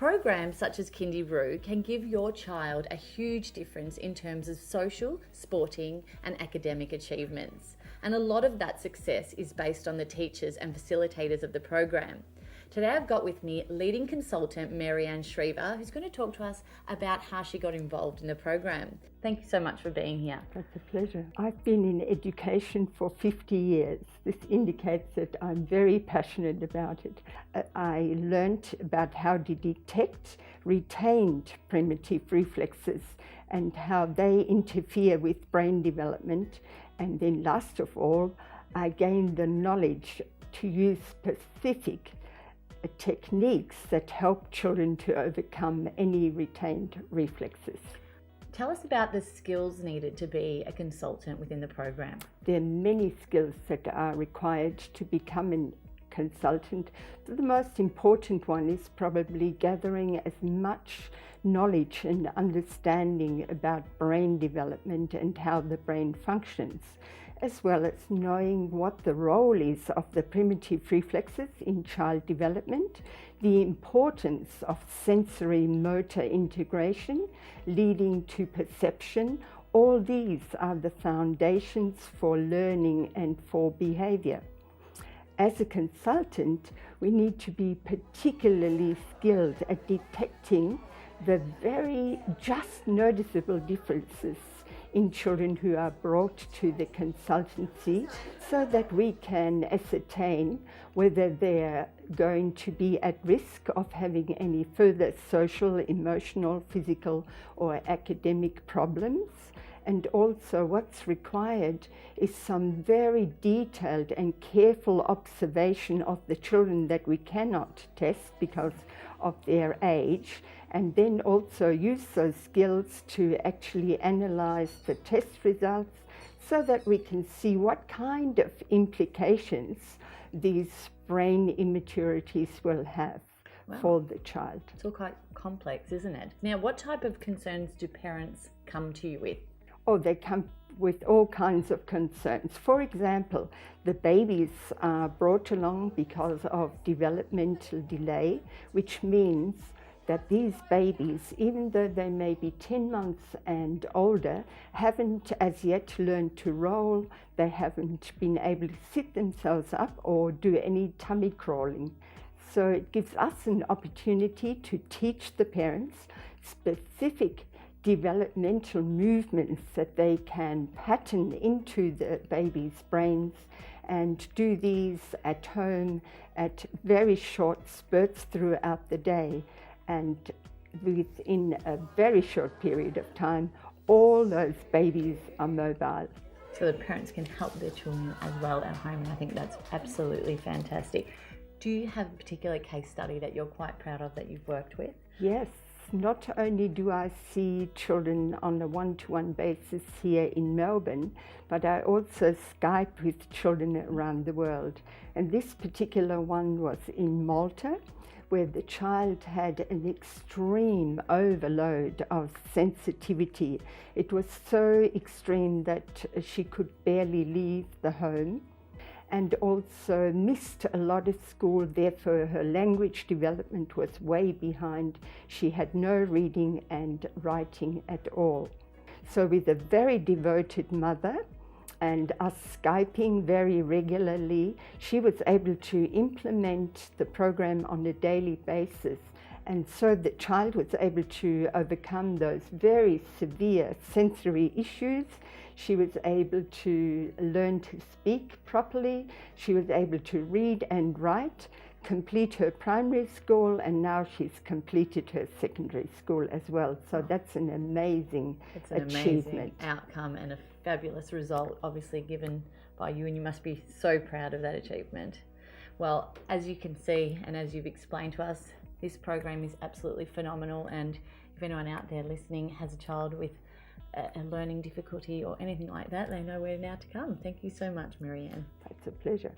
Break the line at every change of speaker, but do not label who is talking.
Programs such as KindyROO can give your child a huge difference in terms of social, sporting and academic achievements. And a lot of that success is based on the teachers and facilitators of the program. Today I've got with me leading consultant Marianne Shriver, who's going to talk to us about how she got involved in the program. Thank you so much for being here.
That's a pleasure. I've been in education for 50 years. This indicates that I'm very passionate about it. I learnt about how to detect retained primitive reflexes and how they interfere with brain development. And then last of all, I gained the knowledge to use specific techniques that help children to overcome any retained reflexes.
Tell us about the skills needed to be a consultant within the program.
There are many skills that are required to become a consultant. The most important one is probably gathering as much knowledge and understanding about brain development and how the brain functions, as well as knowing what the role is of the primitive reflexes in child development, the importance of sensory motor integration leading to perception. All these are the foundations for learning and for behavior. As a consultant, we need to be particularly skilled at detecting the very just noticeable differences in children who are brought to the consultancy so that we can ascertain whether they're going to be at risk of having any further social, emotional, physical or academic problems. And also what's required is some very detailed and careful observation of the children that we cannot test because of their age, and then also use those skills to actually analyze the test results so that we can see what kind of implications these brain immaturities will have. Wow. For the child.
It's all quite complex, isn't it? Now, what type of concerns do parents come to you with?
Oh, they come with all kinds of concerns. For example, the babies are brought along because of developmental delay, which means that these babies, even though they may be 10 months and older, haven't as yet learned to roll, they haven't been able to sit themselves up or do any tummy crawling. So it gives us an opportunity to teach the parents specific developmental movements that they can pattern into the baby's brains and do these at home at very short spurts throughout the day. And within a very short period of time, all those babies are mobile.
So the parents can help their children as well at home, and I think that's absolutely fantastic. Do you have a particular case study that you're quite proud of that you've worked with?
Yes. Not only do I see children on a one-to-one basis here in Melbourne, but I also Skype with children around the world. And this particular one was in Malta, where the child had an extreme overload of sensitivity. It was so extreme that she could barely leave the home, and also missed a lot of school, therefore her language development was way behind. She had no reading and writing at all. So with a very devoted mother and us Skyping very regularly, she was able to implement the program on a daily basis. And so the child was able to overcome those very severe sensory issues. She was able to learn to speak properly. She was able to read and write, complete her primary school, and now she's completed her secondary school as well. So that's an amazing achievement.
Amazing outcome and a fabulous result, obviously given by you, and you must be so proud of that achievement. Well, as you can see, and as you've explained to us, this program is absolutely phenomenal, and if anyone out there listening has a child with a learning difficulty or anything like that, they know where now to come. Thank you so much, Marianne.
It's a pleasure.